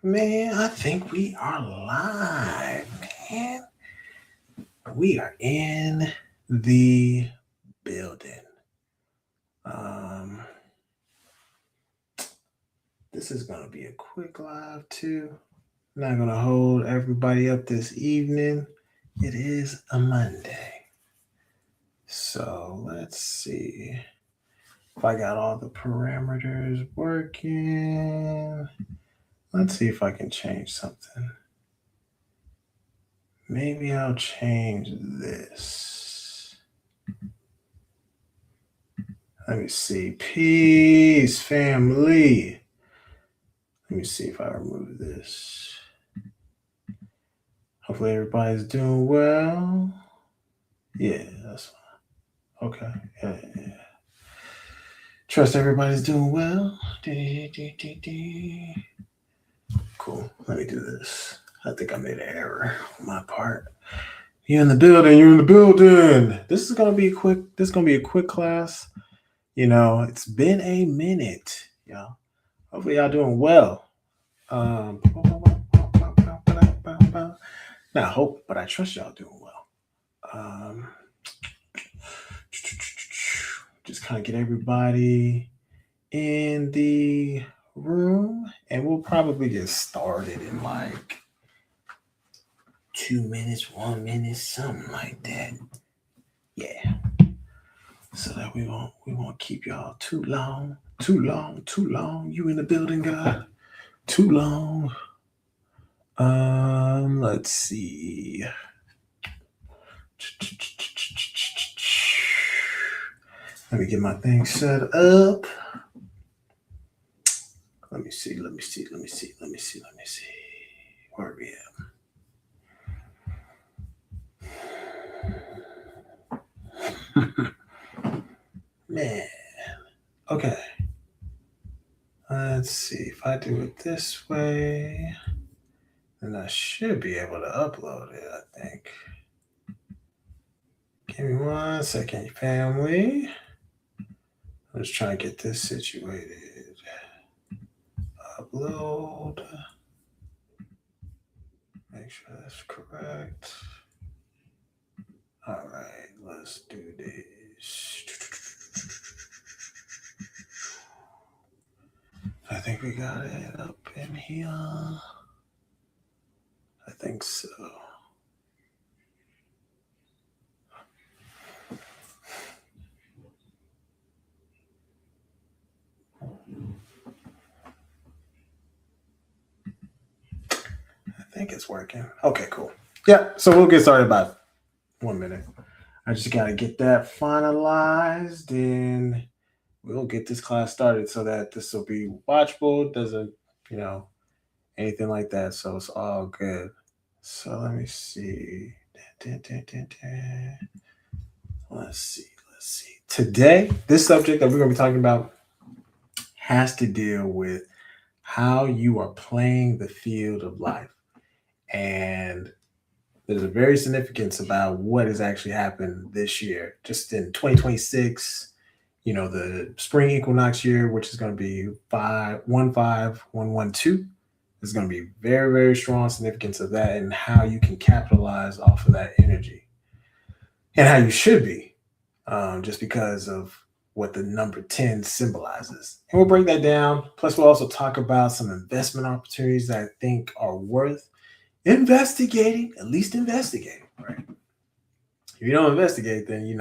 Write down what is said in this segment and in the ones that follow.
Man, I think we are live, man. We are in the building. Um, this is gonna be a quick live too. Not gonna hold everybody up this evening. It is a Monday. So let's see if I got all the parameters working. Let's see if I can change something. Maybe I'll change this. Let me see. Peace, family. Let me see if I remove this. Hopefully everybody's doing well. Yeah, that's fine. Okay. Yeah. Trust everybody's doing well. Cool. Let me do this. I think I made an error on my part. You're in the building. You're in the building. This is gonna be quick. This is gonna be a quick class. It's been a minute. Hopefully y'all doing well. Um, Not hope, but I trust y'all doing well. Just kind of get everybody in the room, and we'll probably get started in like 2 minutes, 1 minute, something like that. Yeah, so that we won't keep y'all too long, too long, too long. You in the building, God? Too long. Let's see. Let me get my thing set up. Let me see. Where are we at? Man. Okay. Let's see. If I do it this way, then I should be able to upload it, I think. Give me 1 second, family. I'm just trying to get this situated. Upload. Make sure that's correct. All right, let's do this. I think we got it up in here. I think so. I think it's working. Okay, cool. Yeah, so we'll get started about 1 minute. I just got to get that finalized, and we'll get this class started so that this will be watchable. Doesn't, anything like that. So it's all good. So let me see. Let's see. Today, this subject that we're going to be talking about has to deal with how you are playing the field of life. And there's a very significance about what has actually happened this year, just in 2026. The spring equinox year, which is going to be 515112, is going to be very, very strong significance of that and how you can capitalize off of that energy and how you should be, just because of what the number 10 symbolizes. And we'll break that down. Plus, we'll also talk about some investment opportunities that I think are worth investigating, at least investigating, right? If you don't investigate, then, you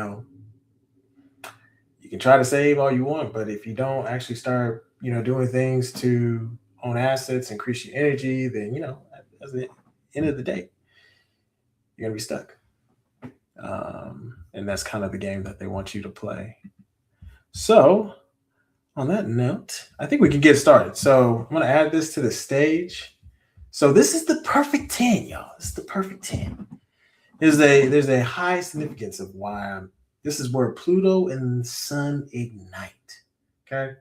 can try to save all you want, but if you don't actually start, doing things to own assets, increase your energy, then, at the end of the day, you're going to be stuck. And that's kind of the game that they want you to play. So, on that note, I think we can get started. So, I'm going to add this to the stage. So, this is the perfect 10, y'all. This is the perfect 10. There's a high significance of why this is where Pluto and the sun ignite. Okay.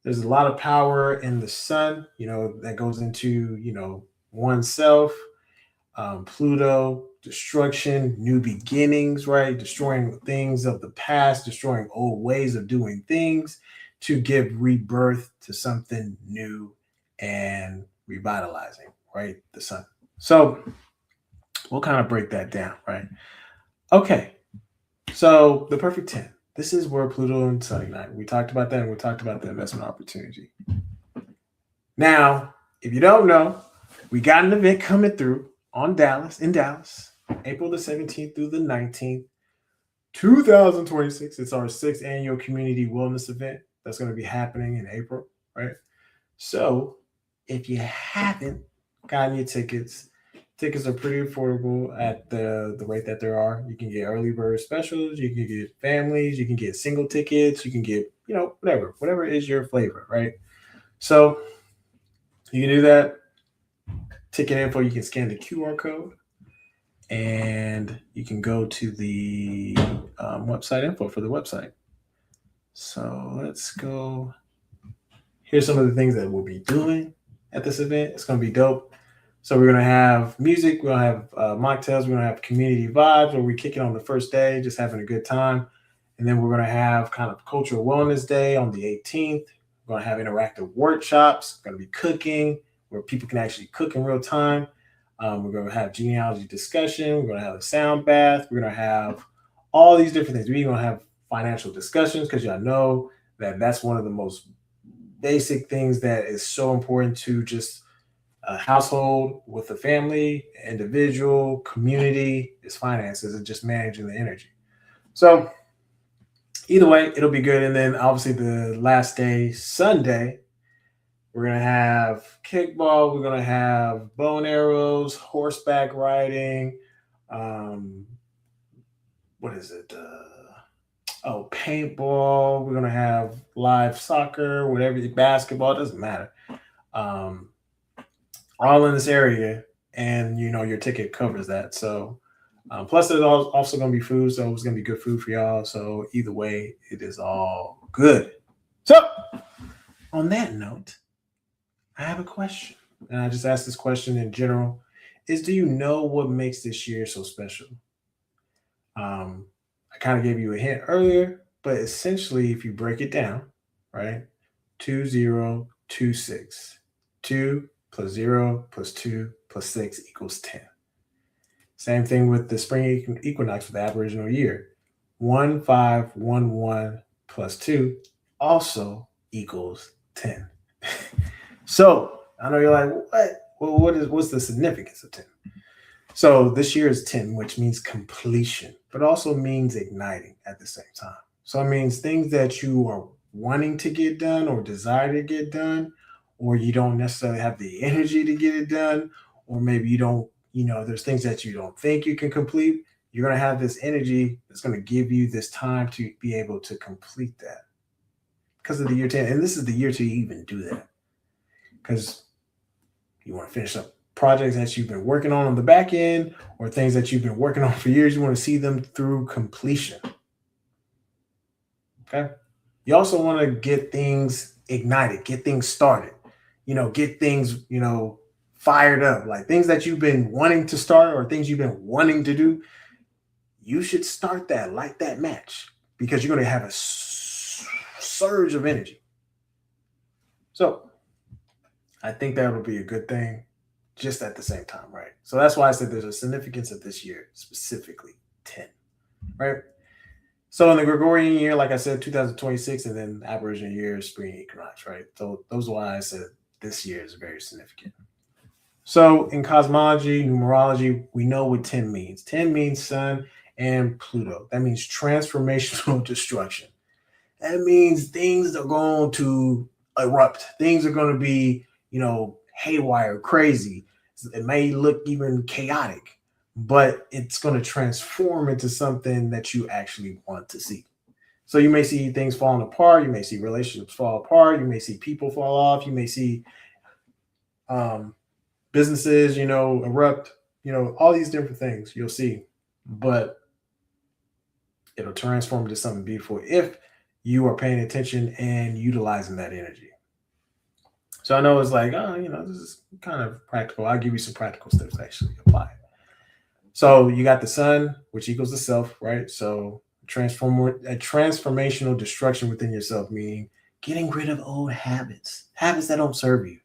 There's a lot of power in the sun, that goes into, oneself. Pluto, destruction, new beginnings, right? Destroying things of the past, destroying old ways of doing things to give rebirth to something new and revitalizing, right? The sun. So we'll kind of break that down, right? Okay. So the perfect 10. This is where Pluto and Sun ignite. We talked about that and we talked about the investment opportunity. Now, if you don't know, we got an event coming through in Dallas, April the 17th through the 19th, 2026. It's our sixth annual community wellness event that's going to be happening in April, right? So if you haven't gotten your tickets, tickets are pretty affordable at the rate that there are. You can get early bird specials, you can get families, you can get single tickets, you can get, whatever is your flavor, right? So you can do that. Ticket info, you can scan the QR code and you can go to the website info for the website. So let's go. Here's some of the things that we'll be doing at this event. It's going to be dope. So we're going to have music. We're going to have mocktails. We're going to have community vibes where we kick it on the first day, just having a good time. And then we're going to have kind of cultural wellness day on the 18th. We're going to have interactive workshops. We're going to be cooking where people can actually cook in real time. We're going to have genealogy discussion. We're going to have a sound bath. We're going to have all these different things. We're going to have financial discussions because y'all know that that's one of the most basic things that is so important to just a household with a family, individual, community, is finances and just managing the energy. So either way, it'll be good. And then obviously the last day, Sunday, we're going to have kickball. We're going to have bow and arrows, horseback riding. What is it? Paintball. We're going to have live soccer, whatever, basketball, it doesn't matter. All in this area. And, your ticket covers that. So, plus there's also going to be food. So it's going to be good food for y'all. So either way, it is all good. So on that note, I have a question, and I just asked this question in general: do you know what makes this year so special? I kind of gave you a hint earlier, but essentially, if you break it down, right, 2026, 2 plus 0 plus 2 plus 6 equals 10. Same thing with the spring equinox for the Aboriginal year. 1511 plus 2 also equals 10. So I know you're like, what? Well, what's the significance of 10? So this year is 10, which means completion, but also means igniting at the same time. So it means things that you are wanting to get done or desire to get done, or you don't necessarily have the energy to get it done, or maybe you don't, there's things that you don't think you can complete. You're going to have this energy that's going to give you this time to be able to complete that because of the year 10. And this is the year to even do that, because you want to finish up projects that you've been working on the back end or things that you've been working on for years. You want to see them through completion. Okay. You also want to get things ignited, get things started, get things, fired up, like things that you've been wanting to start or things you've been wanting to do. You should start that, light that match, because you're going to have a surge of energy. So I think that would be a good thing just at the same time, right? So that's why I said there's a significance of this year, specifically 10, right? So in the Gregorian year, like I said, 2026, and then Aboriginal year, spring equinox, right? So those are why I said this year is very significant. So in cosmology, numerology, we know what 10 means. 10 means Sun and Pluto. That means transformational destruction. That means things are going to erupt. Things are going to be, haywire, crazy. It may look even chaotic, but it's going to transform into something that you actually want to see. So you may see things falling apart. You may see relationships fall apart. You may see people fall off. You may see businesses, erupt, all these different things you'll see, but it'll transform into something beautiful if you are paying attention and utilizing that energy. So I know it's like, this is kind of practical. I'll give you some practical steps to actually apply it. So you got the sun, which equals the self, right? So a transformational destruction within yourself, meaning getting rid of old habits that don't serve you.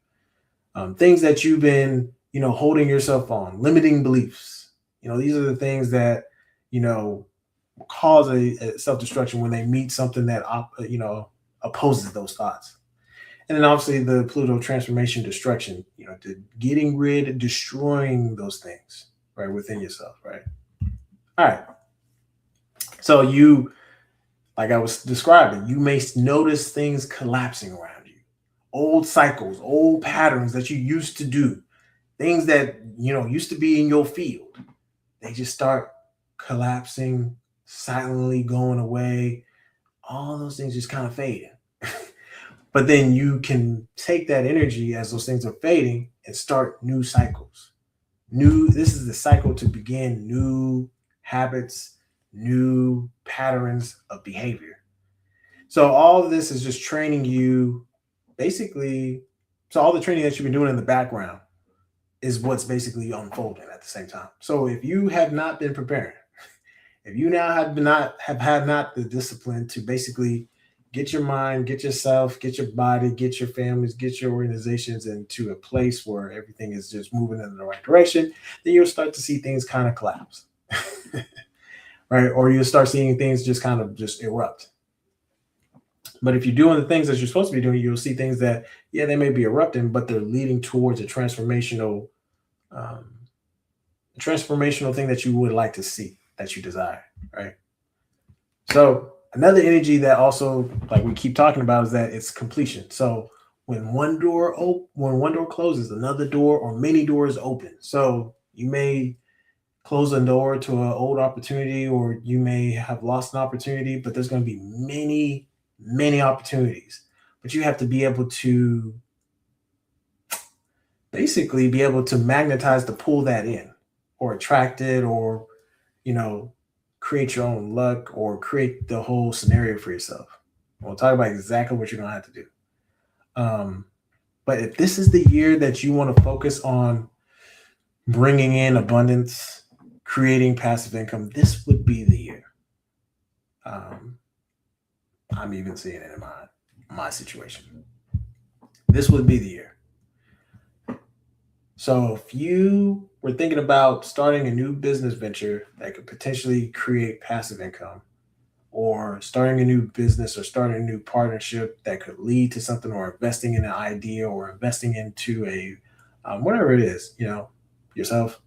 things that you've been, holding yourself on, limiting beliefs. These are the things that, you know, cause a self-destruction when they meet something that, opposes those thoughts. And then obviously the Pluto transformation destruction, getting rid, destroying those things, right, within yourself, right? All right. So like I was describing, you may notice things collapsing around you, old cycles, old patterns that you used to do, things that, used to be in your field. They just start collapsing, silently going away. All those things just kind of fading. But then you can take that energy as those things are fading and start new cycles. This is the cycle to begin new habits, new patterns of behavior. So all of this is just training you basically. So all the training that you've been doing in the background is what's basically unfolding at the same time. So if you have not been preparing, if you now have had not the discipline to basically get your mind, get yourself, get your body, get your families, get your organizations into a place where everything is just moving in the right direction, then you'll start to see things kind of collapse. Right? Or you'll start seeing things just kind of just erupt. But if you're doing the things that you're supposed to be doing, you'll see things that, yeah, they may be erupting, but they're leading towards um, a transformational thing that you would like to see, that you desire, right? So another energy that also, like we keep talking about, is that it's completion. So when one door closes, another door or many doors open. So you may close a door to an old opportunity, or you may have lost an opportunity, but there's going to be many, many opportunities. But you have to be able to basically be able to magnetize to pull that in, or attract it, or, you know, create your own luck, or create the whole scenario for yourself. We'll talk about exactly what you're going to have to do. Um, but if this is the year that you want to focus on bringing in abundance, creating passive income, this would be the year. Um, I'm even seeing it in my situation. This would be the year. So if you were thinking about starting a new business venture that could potentially create passive income, or starting a new business, or starting a new partnership that could lead to something, or investing in an idea, or investing into a whatever it is, yourself,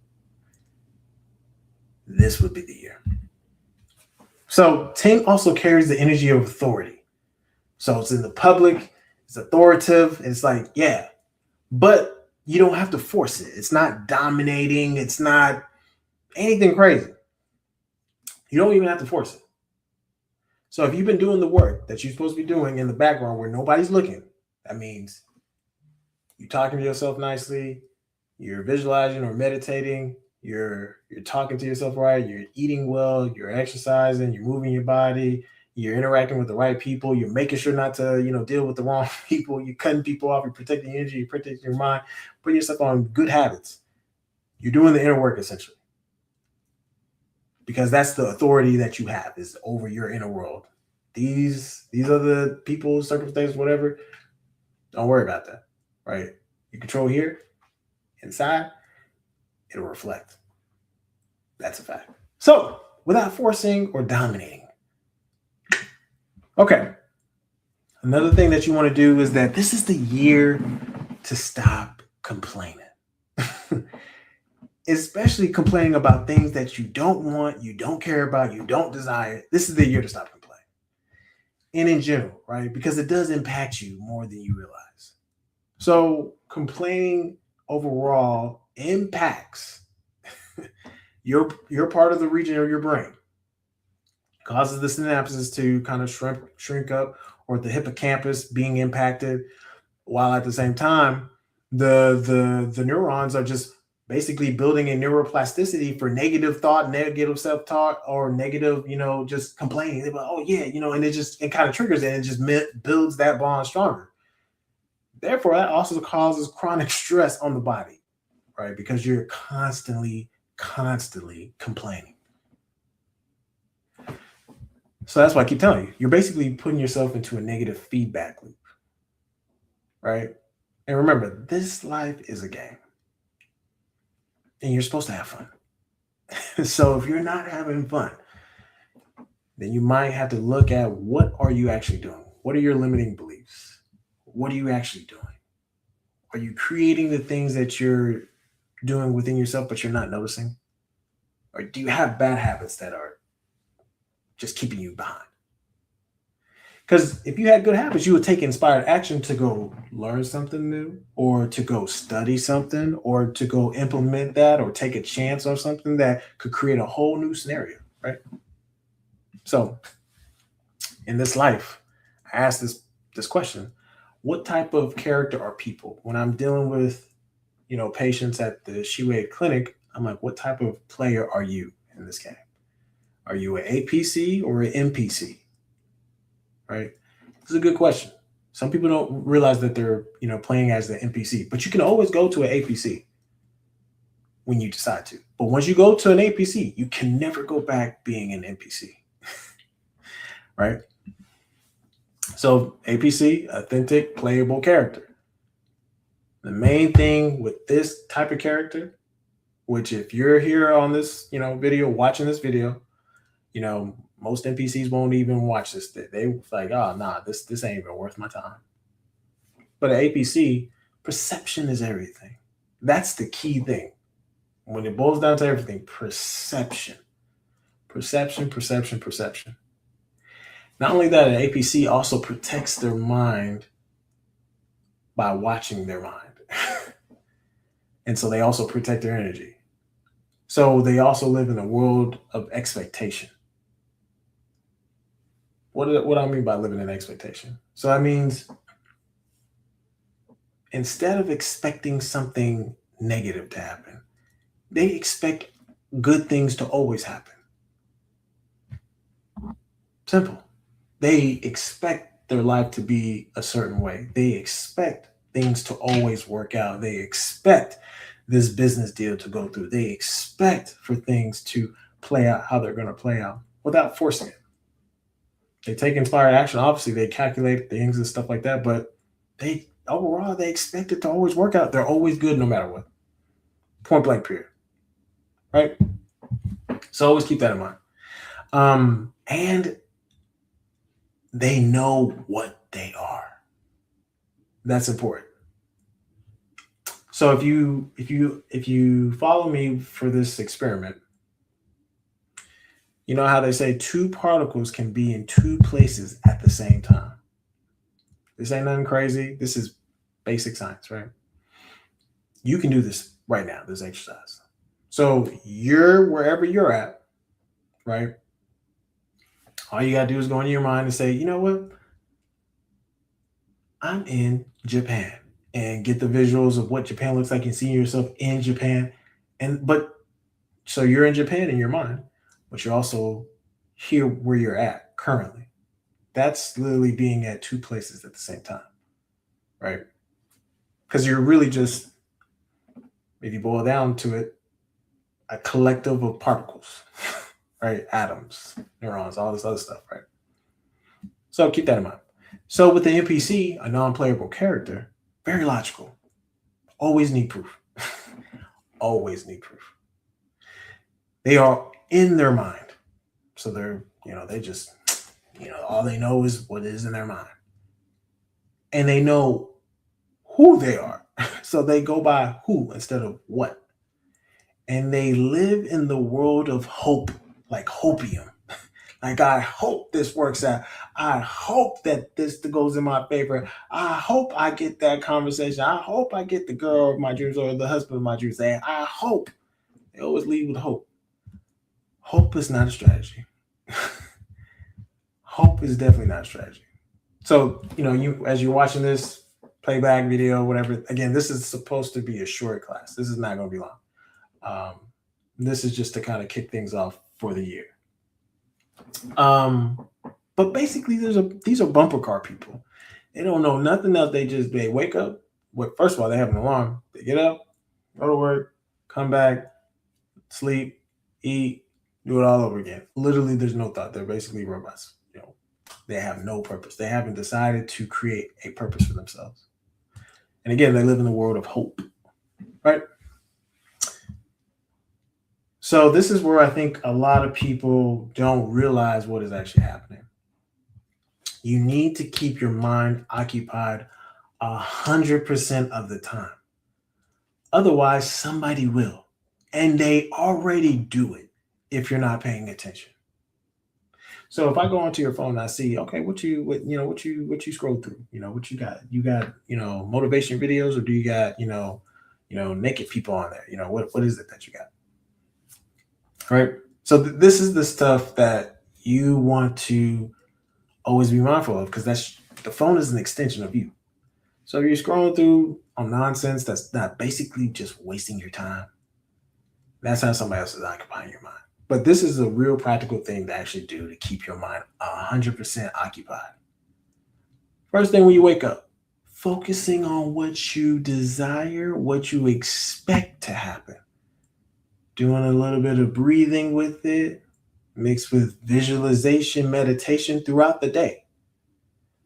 this would be the year. So 10 also carries the energy of authority. So it's in the public, it's authoritative, it's like, yeah, but you don't have to force it. It's not dominating, it's not anything crazy. You don't even have to force it. So if you've been doing the work that you're supposed to be doing in the background where nobody's looking, that means you're talking to yourself nicely, you're visualizing or meditating, you're talking to yourself right, you're eating well, you're exercising, you're moving your body, you're interacting with the right people, you're making sure not to, deal with the wrong people, you're cutting people off, you're protecting your energy, you're protecting your mind, putting yourself on good habits. You're doing the inner work essentially. Because that's the authority that you have, is over your inner world. These are the people, circumstances, whatever. Don't worry about that. Right? You control here, inside, it'll reflect. That's a fact. So, without forcing or dominating. Okay. Another thing that you want to do is that this is the year to stop complaining. Especially complaining about things that you don't want, you don't care about, you don't desire. This is the year to stop complaining. And in general, right? Because it does impact you more than you realize. So, complaining overall impacts your part of the region of your brain, causes the synapses to kind of shrink up, or the hippocampus being impacted, while at the same time the neurons are just basically building a neuroplasticity for negative thought, negative self-talk, or negative, just complaining. They're like, oh yeah, and it kind of triggers it, and it just builds that bond stronger. Therefore, that also causes chronic stress on the body, right? Because you're constantly complaining. So that's why I keep telling you, you're basically putting yourself into a negative feedback loop, right? And remember, this life is a game, and you're supposed to have fun. So if you're not having fun, then you might have to look at what are you actually doing? What are your limiting beliefs? What are you actually doing? Are you creating the things that you're doing within yourself, but you're not noticing? Or do you have bad habits that are just keeping you behind? Because if you had good habits, you would take inspired action to go learn something new, or to go study something, or to go implement that, or take a chance on something that could create a whole new scenario, right? So in this life, I ask this question: what type of character are people? When I'm dealing with, patients at the Sheway Clinic, I'm like, what type of player are you in this game? Are you an APC or an NPC? Right? This is a good question. Some people don't realize that they're, playing as the NPC, but you can always go to an APC when you decide to. But once you go to an APC, you can never go back being an NPC, right? So APC, authentic, playable character. The main thing with this type of character, which if you're here on this, video, watching this video, most NPCs won't even watch this. They like, oh nah, this ain't even worth my time. But at APC, perception is everything. That's the key thing. When it boils down to everything, perception. Perception, perception, perception. Not only that, an APC also protects their mind by watching their mind. And so they also protect their energy. So they also live in a world of expectation. What do I mean by living in expectation? So that means instead of expecting something negative to happen, they expect good things to always happen. Simple. They expect their life to be a certain way. They expect things to always work out. They expect this business deal to go through. They expect for things to play out how they're going to play out without forcing it. They take inspired action. Obviously, they calculate things and stuff like that, but they expect it to always work out. They're always good no matter what. Point blank period. Right? So always keep that in mind. And they know what they are. That's important. So if you follow me for this experiment, you know how they say two particles can be in two places at the same time. This ain't nothing crazy. This is basic science, right? You can do this right now, this exercise. So you're wherever you're at, right? All you gotta do is go into your mind and say, you know what? I'm in Japan, and get the visuals of what Japan looks like and seeing yourself in Japan. So you're in Japan in your mind, but you're also here where you're at currently. That's literally being at two places at the same time, right? Because you're really just, if you boil down to it, a collective of particles, right? Atoms, neurons, all this other stuff, right? So keep that in mind. So with the NPC, a non-playable character, very logical. Always need proof. Always need proof. They are in their mind. So they just, all they know is what is in their mind. And they know who they are. So they go by who instead of what. And they live in the world of hope, like hopium. Like, I hope this works out. I hope that this goes in my favor. I hope I get that conversation. I hope I get the girl of my dreams or the husband of my dreams. I hope. They always lead with hope. Hope is not a strategy. Hope is definitely not a strategy. So, you as you're watching this playback video, whatever, again, this is supposed to be a short class. This is not going to be long. This is just to kind of kick things off for the year. But basically, these are bumper car people. They don't know nothing else. They wake up. First of all, they have an alarm. They get up, go to work, come back, sleep, eat, do it all over again. Literally, there's no thought. They're basically robots. They have no purpose. They haven't decided to create a purpose for themselves. And again, they live in the world of hope, right? So this is where I think a lot of people don't realize what is actually happening. You need to keep your mind occupied 100% of the time. Otherwise, somebody will. And they already do it if you're not paying attention. So if I go onto your phone and I see, okay, what you scroll through, what you got? You got, motivation videos, or do you got, naked people on there? What is it that you got? Right? So this is the stuff that you want to always be mindful of, because that's the phone is an extension of you. So if you're scrolling through on nonsense that's not basically just wasting your time, that's how somebody else is occupying your mind. But this is a real practical thing to actually do to keep your mind 100% occupied. First thing when you wake up, focusing on what you desire, what you expect to happen. Doing a little bit of breathing with it, mixed with visualization, meditation throughout the day.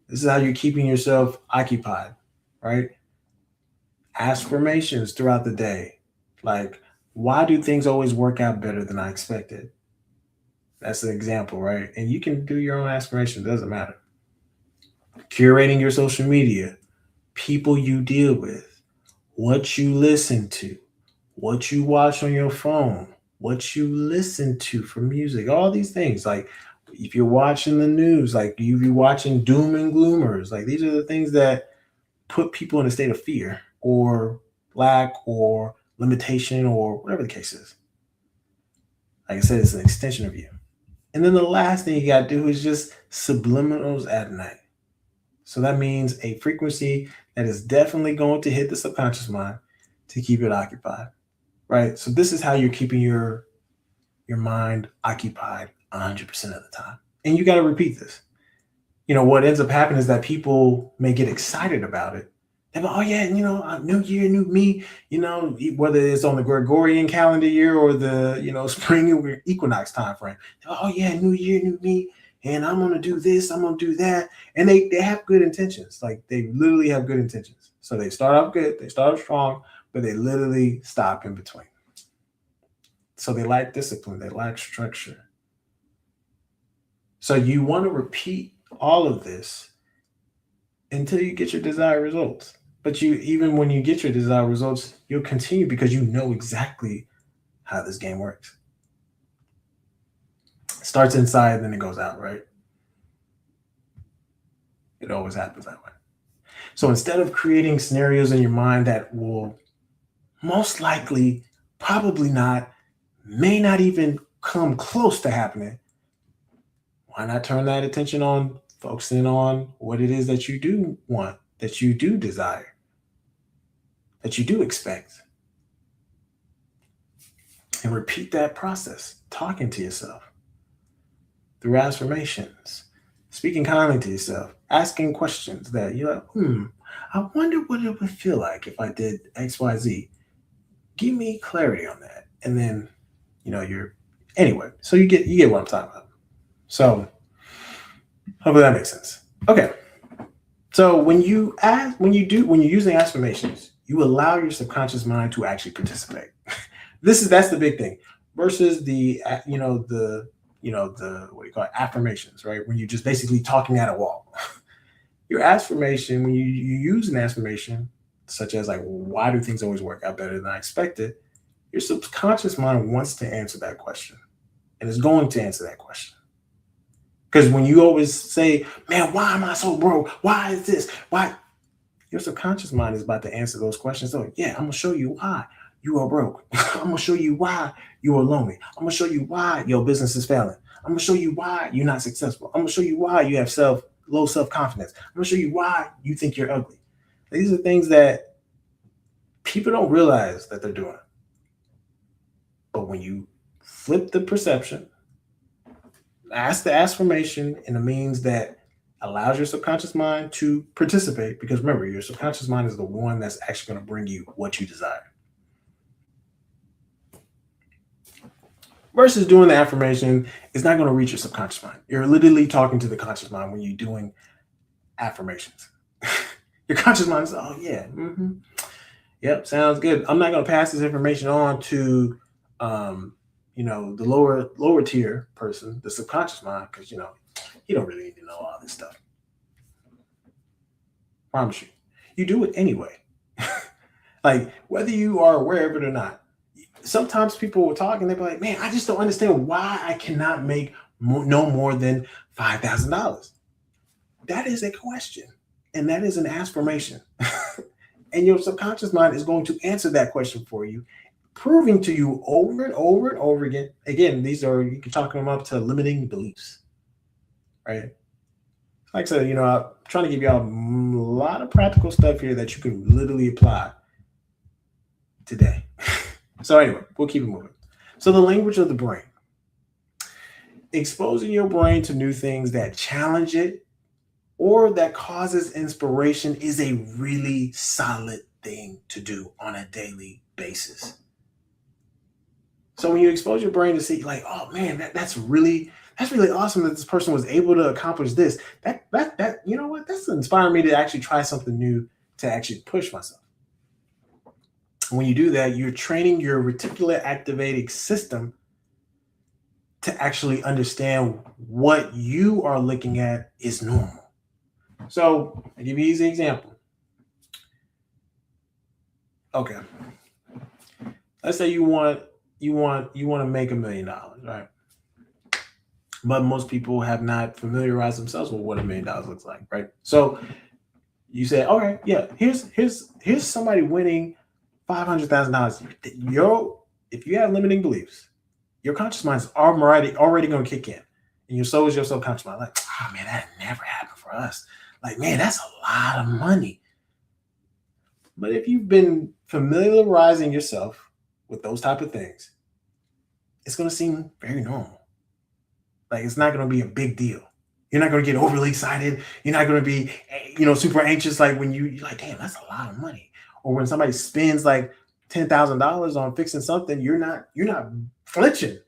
This is how you're keeping yourself occupied, right? Affirmations throughout the day. Like, why do things always work out better than I expected? That's an example, right? And you can do your own aspirations, doesn't matter. Curating your social media, people you deal with, what you listen to, what you watch on your phone, what you listen to for music, all these things. Like if you're watching the news, like you be watching doom and gloomers, like these are the things that put people in a state of fear or lack or limitation or whatever the case is. Like I said, it's an extension of you. And then the last thing you got to do is just subliminals at night. So that means a frequency that is definitely going to hit the subconscious mind to keep it occupied, right? So this is how you're keeping your mind occupied 100% of the time. And you got to repeat this. What ends up happening is that people may get excited about it. They're like, oh yeah, new year, new me, whether it's on the Gregorian calendar year or the, spring equinox time frame. Like, oh yeah, new year, new me. And I'm going to do this, I'm going to do that. And they have good intentions. Like they literally have good intentions. So they start off good, they start off strong, but they literally stop in between. So they lack discipline, they lack structure. So you want to repeat all of this until you get your desired results. But even when you get your desired results, you'll continue because you know exactly how this game works. It starts inside, then it goes out, right? It always happens that way. So instead of creating scenarios in your mind that will most likely, probably not, may not even come close to happening, why not turn that attention on focusing on what it is that you do want, that you do desire, that you do expect? And repeat that process, talking to yourself through affirmations, speaking kindly to yourself, asking questions that you're like, I wonder what it would feel like if I did XYZ. Give me clarity on that. And then, anyway, so you get what I'm talking about. So hopefully that makes sense. Okay. So when you're using affirmations, you allow your subconscious mind to actually participate. That's the big thing versus the what do you call it, affirmations, right? When you're just basically talking at a wall. Your affirmation, when you use an affirmation, such as like, why do things always work out better than I expected? Your subconscious mind wants to answer that question and is going to answer that question. Because when you always say, man, why am I so broke? Why is this? Why? Your subconscious mind is about to answer those questions. So yeah, I'm going to show you why you are broke. I'm going to show you why you are lonely. I'm going to show you why your business is failing. I'm going to show you why you're not successful. I'm going to show you why you have low self-confidence. I'm going to show you why you think you're ugly. These are things that people don't realize that they're doing. But when you flip the perception, ask the affirmation in a means that allows your subconscious mind to participate, because remember, your subconscious mind is the one that's actually going to bring you what you desire. Versus doing the affirmation, it's not going to reach your subconscious mind. You're literally talking to the conscious mind when you're doing affirmations. Your conscious mind is, oh yeah, yep, sounds good. I'm not going to pass this information on to, um, the lower tier person, the subconscious mind, because you don't really need to know all this stuff. Promise you, you do it anyway. Like whether you are aware of it or not. Sometimes people will talk and they'll be like, "Man, I just don't understand why I cannot make no more than $5,000." That is a question, and that is an aspiration. And your subconscious mind is going to answer that question for you, proving to you over and over and over again. Again, these are, you can talk them up to limiting beliefs, right? Like I said, I'm trying to give y'all a lot of practical stuff here that you can literally apply today. So anyway, we'll keep it moving. So the language of the brain, exposing your brain to new things that challenge it or that causes inspiration is a really solid thing to do on a daily basis. So when you expose your brain to see, like, oh man, that's really awesome that this person was able to accomplish this. That you know what? That's inspiring me to actually try something new, to actually push myself. When you do that, you're training your reticular activating system to actually understand what you are looking at is normal. So I'll give you an easy example. Okay. Let's say you want to make $1 million, right? But most people have not familiarized themselves with what $1 million looks like, right? So you say, okay, yeah, here's somebody winning $500,000. If you have limiting beliefs, your conscious mind is already going to kick in, and so is your subconscious mind. Like, oh man, that never happened for us. Like, man, that's a lot of money. But if you've been familiarizing yourself with those type of things, it's going to seem very normal. Like, it's not going to be a big deal. You're not going to get overly excited. You're not going to be, super anxious. Like when you're like, damn, that's a lot of money. Or when somebody spends like $10,000 on fixing something, you're not flinching.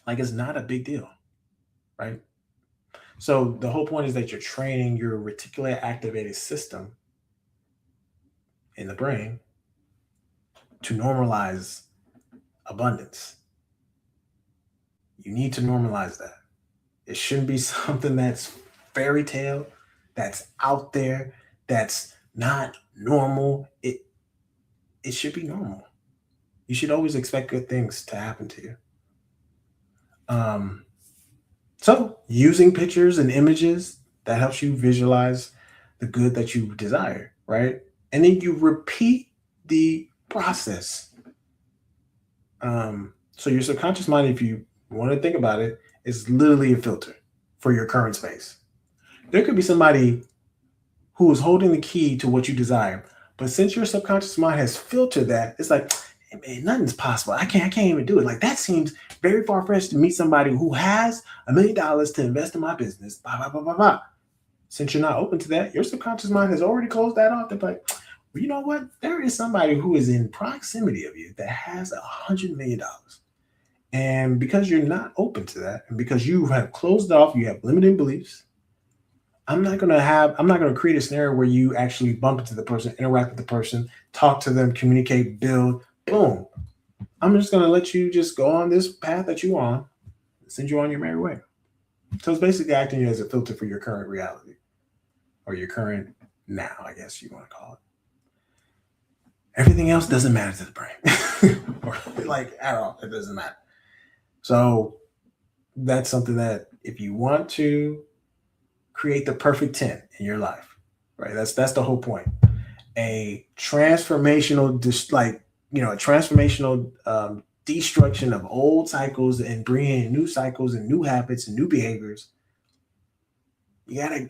Like, it's not a big deal, right? So the whole point is that you're training your reticular activated system in the brain to normalize abundance. You need to normalize that. It shouldn't be something that's fairy tale, that's out there, that's not normal. It should be normal. You should always expect good things to happen to you. So using pictures and images, that helps you visualize the good that you desire, right? And then you repeat the process. So your subconscious mind, if you want to think about it, is literally a filter for your current space. There could be somebody who is holding the key to what you desire, but since your subconscious mind has filtered that, it's like, hey, man, nothing's possible. I can't even do it. Like, that seems very far-fetched to meet somebody who has $1 million to invest in my business. Blah, blah, blah, blah, blah. Since you're not open to that, your subconscious mind has already closed that off. They're like, well, you know what? There is somebody who is in proximity of you that has $100 million. And because you're not open to that, and because you have closed off, you have limiting beliefs, I'm not going to create a scenario where you actually bump into the person, interact with the person, talk to them, communicate, build, boom. I'm just going to let you just go on this path that you're on, send you on your merry way. So it's basically acting as a filter for your current reality, or your current now, I guess you want to call it. Everything else doesn't matter to the brain, or like at all. It doesn't matter. So that's something that if you want to create the perfect 10 in your life, right? That's the whole point. A transformational, a transformational destruction of old cycles and bringing in new cycles and new habits and new behaviors. You gotta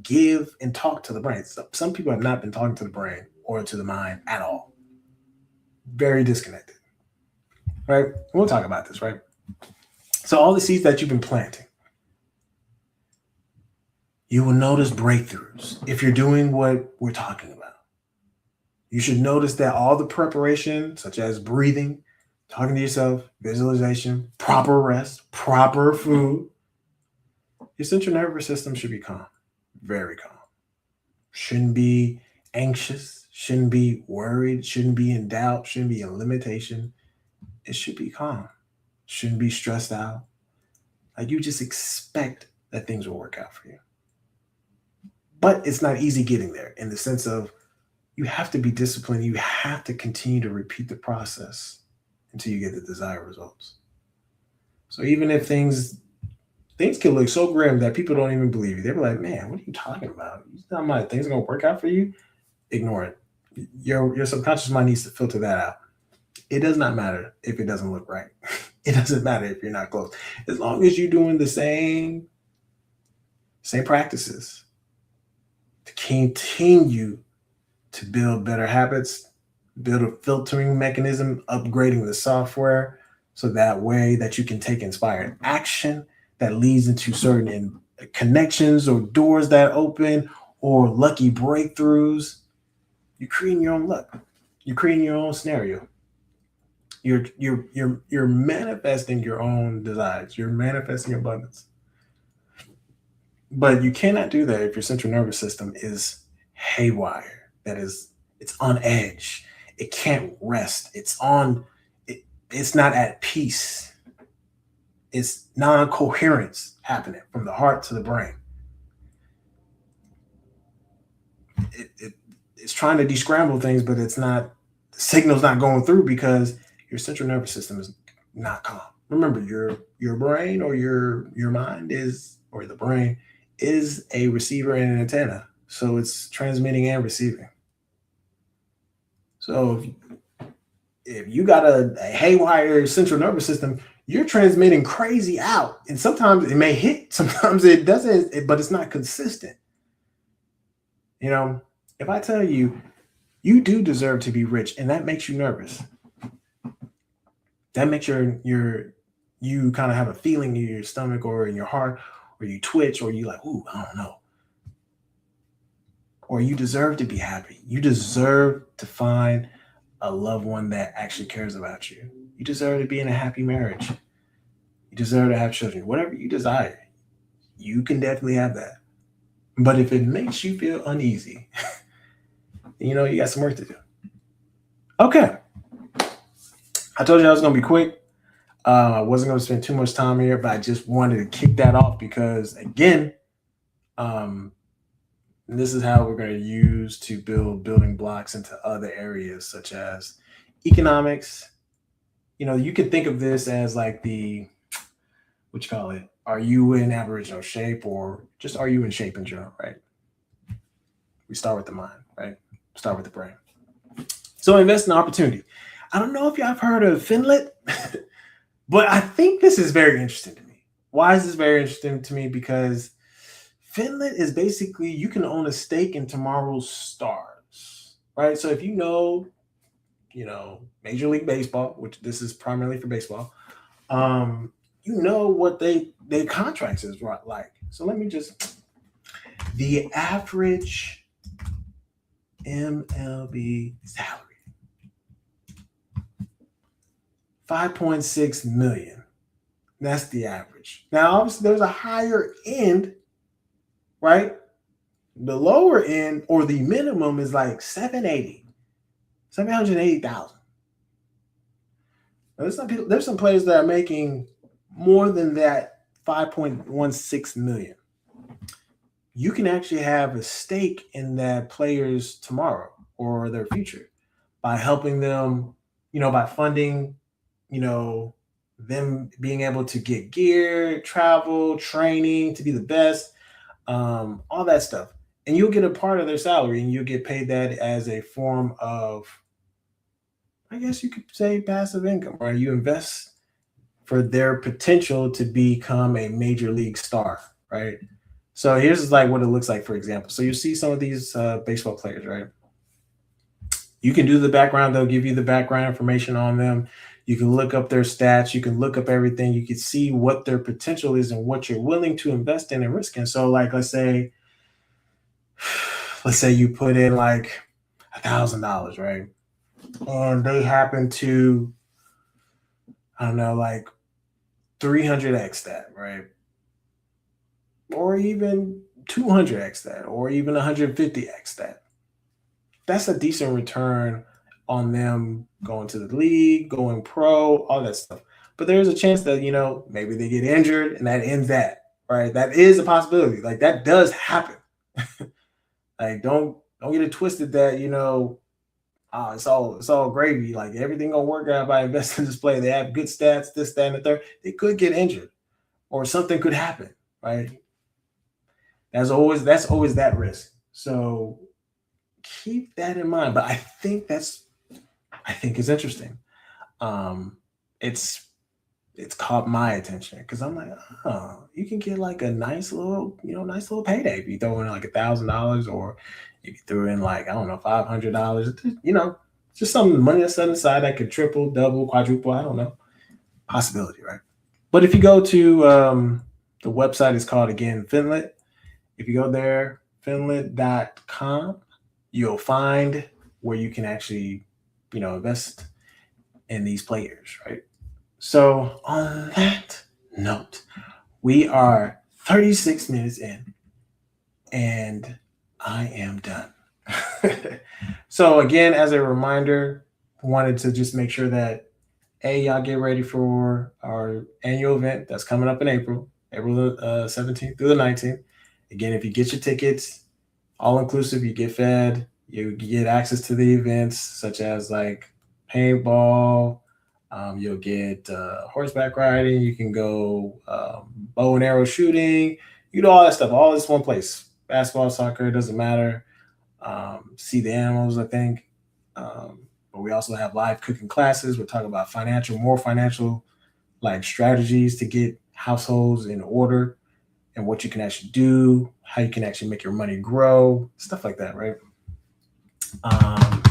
give and talk to the brain. Some people have not been talking to the brain or to the mind at all. Very disconnected, right? We'll talk about this, right? So all the seeds that you've been planting, you will notice breakthroughs if you're doing what we're talking about. You should notice that all the preparation, such as breathing, talking to yourself, visualization, proper rest, proper food, your central nervous system should be calm, very calm. shouldn't be anxious, shouldn't be worried, shouldn't be in doubt, shouldn't be in limitation. It should be calm, shouldn't be stressed out. Like you just expect that things will work out for you. But it's not easy getting there in the sense of you have to be disciplined. You have to continue to repeat the process until you get the desired results. So even if things can look so grim that people don't even believe you, they're like, "Man, what are you talking about? You talking about things are gonna work out for you?" Ignore it. Your subconscious mind needs to filter that out. It does not matter if it doesn't look right. It doesn't matter if you're not close. As long as you're doing the same practices to continue to build better habits, build a filtering mechanism, upgrading the software so that way that you can take inspired action that leads into certain connections or doors that open or lucky breakthroughs. You're creating your own luck. You're creating your own scenario. You're manifesting your own desires. You're manifesting abundance. But you cannot do that if your central nervous system is haywire. That is, it's on edge. It can't rest. It's not at peace. It's non-coherence happening from the heart to the brain. It's trying to descramble things, but it's not. The signal's not going through because your central nervous system is not calm. Remember, your brain or your mind is or the brain is a receiver and an antenna, so it's transmitting and receiving. So if you got a haywire central nervous system, you're transmitting crazy out, and sometimes it may hit, sometimes it doesn't, but it's not consistent. You know, if I tell you you do deserve to be rich, and that makes you nervous, that makes you kind of have a feeling in your stomach or in your heart, or you twitch, or you like, ooh, I don't know. Or you deserve to be happy. You deserve to find a loved one that actually cares about you. You deserve to be in a happy marriage. You deserve to have children. Whatever you desire, you can definitely have that. But if it makes you feel uneasy, you got some work to do. Okay. I told you I was going to be quick. I wasn't going to spend too much time here, but I just wanted to kick that off because, again, um, this is how we're going to use to build building blocks into other areas such as economics. You can think of this as like what you call it? Are you in Aboriginal shape or just are you in shape in general, right? We start with the mind, right? Start with the brain. So invest in opportunity. I don't know if y'all have heard of Finlit, but I think this is very interesting to me. Why is this very interesting to me? Because Finlit is basically you can own a stake in tomorrow's stars, right? So if Major League Baseball, which this is primarily for baseball, what their contracts is right like. So let me the average MLB salary, 5.6 million. That's the average. Now, obviously, there's a higher end, right? The lower end or the minimum is like 780,000. There's some players that are making more than that 5.16 million. You can actually have a stake in that player's tomorrow or their future by helping them, by funding, them being able to get gear, travel, training to be the best, all that stuff. And you'll get a part of their salary and you'll get paid that as a form of, I guess you could say, passive income, right? You invest for their potential to become a major league star, right? So here's like what it looks like, for example. So you see some of these baseball players, right? You can do the background. They'll give you the background information on them. You can look up their stats. You can look up everything. You can see what their potential is and what you're willing to invest in and risk in. So like, let's say you put in like $1,000, right? And they happen to, I don't know, like 300x that, right? Or even 200x that, or even 150x that. That's a decent return on them going to the league, going pro, all that stuff. But there's a chance that, maybe they get injured and that ends that, right? That is a possibility. Like that does happen. Like don't get it twisted that, it's all gravy. Like everything gonna work out by investing in this player. They have good stats, this, that, and the third. They could get injured or something could happen, right? That's always that risk. So keep that in mind. But I think it's interesting. Um, it's it's caught my attention because I'm like, oh, you can get like a nice little payday if you throw in like $1,000, or if you threw in like, I don't know, $500, just some money that's set aside that could triple, double, quadruple. I don't know, possibility, right? But if you go to the website is called again Finlit. If you go there, finlit.com, you'll find where you can actually, invest in these players, right? So on that note, we are 36 minutes in and I am done. So again, as a reminder, wanted to just make sure that y'all get ready for our annual event that's coming up in April 17th through the 19th. Again, if you get your tickets, all inclusive, you get fed, you get access to the events such as like paintball. You'll get horseback riding. You can go bow and arrow shooting. You do all that stuff. All this one place. Basketball, soccer, it doesn't matter. See the animals, I think. But we also have live cooking classes. We're talking about more financial like strategies to get households in order and what you can actually do, how you can actually make your money grow, stuff like that, right? Um,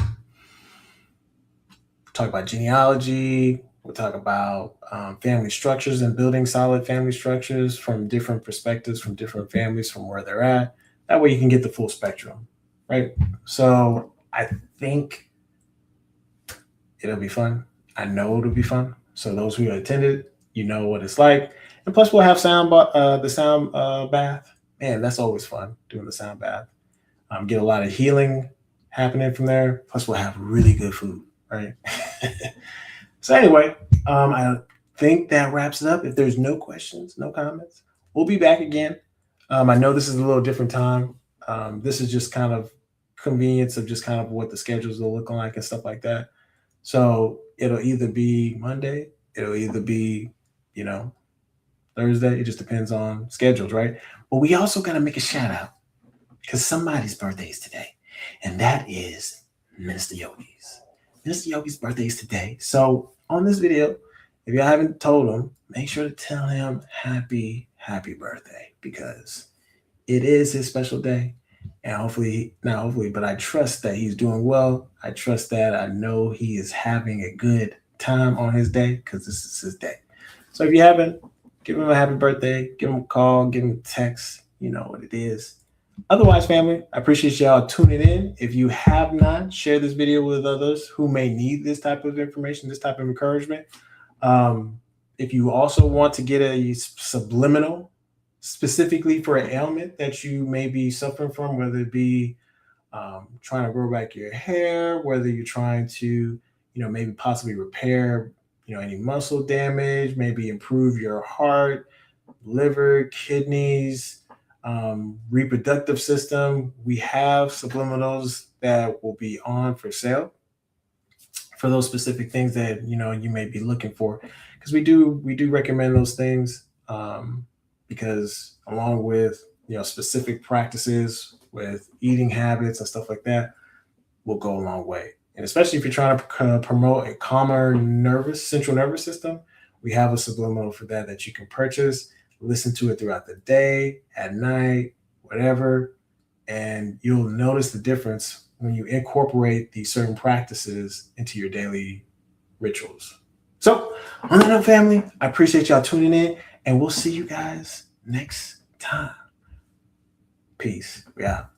talk about genealogy. We'll talk about family structures and building solid family structures from different perspectives, from different families, from where they're at. That way you can get the full spectrum, right? So I think it'll be fun. I know it'll be fun. So those who attended, you know what it's like. And plus we'll have the sound bath. Man, that's always fun doing the sound bath. Get a lot of healing happening from there. Plus we'll have really good food, right? So anyway, I think that wraps it up. If there's no questions, no comments, we'll be back again. I know this is a little different time. This is just kind of convenience of just kind of what the schedules will look like and stuff like that. So it'll either be Monday, it'll either be, Thursday. It just depends on schedules, right? But we also got to make a shout out because somebody's birthday is today, and that is Minister Yogi's. Minister Yogi's birthday is today. So on this video, if you haven't told him, make sure to tell him happy birthday because it is his special day. And not hopefully, but I trust that he's doing well. I trust that I know he is having a good time on his day because this is his day. So if you haven't, give him a happy birthday, give him a call, give him a text. You know what it is. Otherwise, family, I appreciate y'all tuning in. If you have not, share this video with others who may need this type of information, this type of encouragement. If you also want to get a subliminal specifically for an ailment that you may be suffering from, whether it be trying to grow back your hair, whether you're trying to, maybe possibly repair, any muscle damage, maybe improve your heart, liver, kidneys, reproductive system, we have subliminals that will be on for sale for those specific things that you may be looking for, because we do recommend those things, because along with specific practices with eating habits and stuff like that will go a long way. And especially if you're trying to promote a calmer central nervous system, we have a subliminal for that you can purchase, listen to it throughout the day, at night, whatever, and you'll notice the difference when you incorporate these certain practices into your daily rituals. So on that note, family, I appreciate y'all tuning in, and we'll see you guys next time. Peace. We out.